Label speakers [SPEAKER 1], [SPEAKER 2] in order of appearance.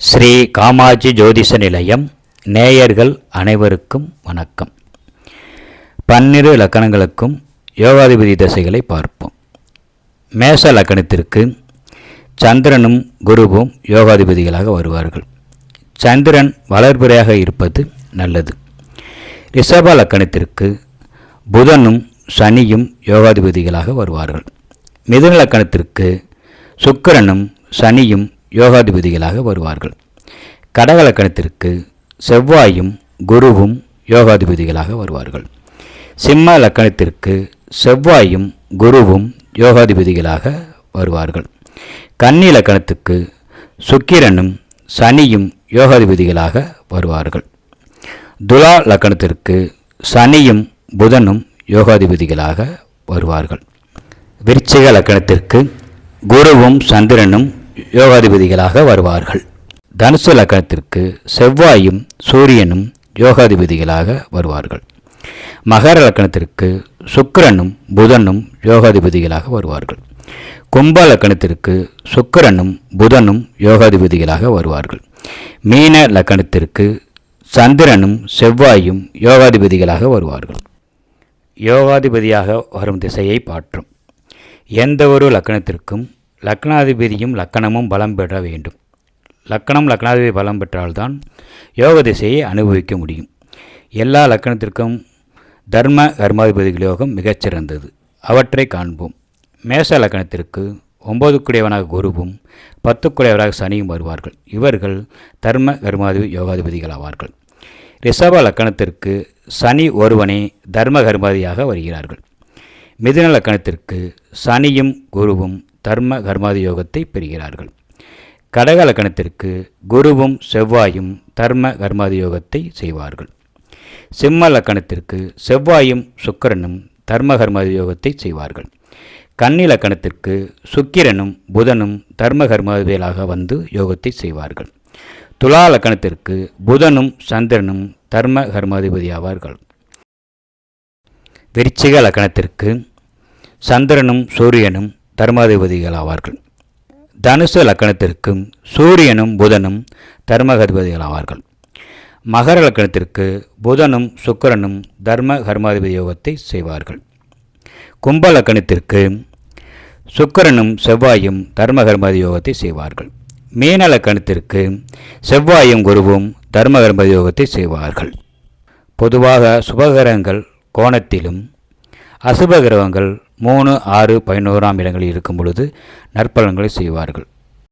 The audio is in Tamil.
[SPEAKER 1] ஸ்ரீ காமாட்சி ஜோதிஷ நிலையம் நேயர்கள் அனைவருக்கும் வணக்கம். 12 லக்கணங்களுக்கும் யோகாதிபதி திசைகளை பார்ப்போம். மேஷ லக்கணத்திற்கு சந்திரனும் குருவும் யோகாதிபதிகளாக வருவார்கள். சந்திரன் வளர்பிறையாக இருப்பது நல்லது. ரிஷப லக்கணத்திற்கு புதனும் சனியும் யோகாதிபதிகளாக வருவார்கள். மிதுன லக்கணத்திற்கு சுக்கிரனும் சனியும் யோகாதிபதிகளாக வருவார்கள். கடக லக்கணத்திற்கு செவ்வாயும் குருவும் யோகாதிபதிகளாக வருவார்கள். சிம்ம லக்கணத்திற்கு செவ்வாயும் குருவும் யோகாதிபதிகளாக வருவார்கள். கன்னி லக்கணத்துக்கு சுக்கிரனும் சனியும் யோகாதிபதிகளாக வருவார்கள். துலா லக்கணத்திற்கு சனியும் புதனும் யோகாதிபதிகளாக வருவார்கள். விருச்சிக லக்கணத்திற்கு குருவும் சந்திரனும் யோகாதிபதிகளாக வருவார்கள். தனுசு லக்கணத்திற்கு செவ்வாயும் சூரியனும் யோகாதிபதிகளாக வருவார்கள். மகர லக்கணத்திற்கு சுக்கிரனும் புதனும் யோகாதிபதிகளாக வருவார்கள். கும்ப லக்கணத்திற்கு சுக்கிரனும் புதனும் யோகாதிபதிகளாக வருவார்கள். மீன லக்கணத்திற்கு சந்திரனும் செவ்வாயும் யோகாதிபதிகளாக வருவார்கள். யோகாதிபதியாக வரும் திசையை பாற்றும். எந்த ஒரு லக்கணத்திற்கும் லக்னாதிபதியும் லக்கணமும் பலம் பெற வேண்டும். லக்கணாதிபதி பலம் பெற்றால்தான் யோக திசையை அனுபவிக்க முடியும். எல்லா லக்கணத்திற்கும் தர்ம கர்மாதிபதிகள் யோகம் மிகச்சிறந்தது. அவற்றை காண்போம். மேஷ லக்கணத்திற்கு 9 குருவும் 10 சனியும் வருவார்கள். இவர்கள் தர்ம கர்மாதிபதி யோகாதிபதிகள் ஆவார்கள். ரிஷப லக்கணத்திற்கு சனி ஒருவனே தர்ம கர்மாதியாக வருகிறார்கள். மிதுன லக்கணத்திற்கு சனியும் குருவும் தர்ம கர்மாதி யோகத்தை பெறுகிறார்கள். கடக லக்கணத்திற்கு குருவும் செவ்வாயும் தர்ம கர்மாதி யோகத்தை செய்வார்கள். சிம்ம லக்கணத்திற்கு செவ்வாயும் சுக்கிரனும் தர்ம கர்மாதி யோகத்தை செய்வார்கள். கன்னி லக்கணத்திற்கு சுக்கிரனும் புதனும் தர்ம கர்மாதிபதிகளாக வந்து யோகத்தை செய்வார்கள். துலா லக்கணத்திற்கு புதனும் சந்திரனும் தர்ம கர்மாதிபதி ஆவார்கள். விருச்சிக லக்கணத்திற்கு சந்திரனும் சூரியனும் தர்மாதிபதிகள் ஆவார்கள். தனுசு லக்கணத்திற்கும் சூரியனும் புதனும் தர்மகர்மாதிபதிகள் ஆவார்கள். மகர லக்கணத்திற்கு புதனும் சுக்கிரனும் தர்ம கர்மாதிபதி யோகத்தை செய்வார்கள். கும்ப லக்கணத்திற்கு சுக்கிரனும் செவ்வாயும் தர்ம கர்மாதி யோகத்தை செய்வார்கள். மீன லக்கணத்திற்கு செவ்வாயும் குருவும் தர்ம கர்மாதி யோகத்தை செய்வார்கள். பொதுவாக சுபகிரகங்கள் கோணத்திலும் அசுப கிரகங்கள் 3, 6, 11 இடங்களில் இருக்கும் பொழுது நற்பலன்களை செய்வார்கள்.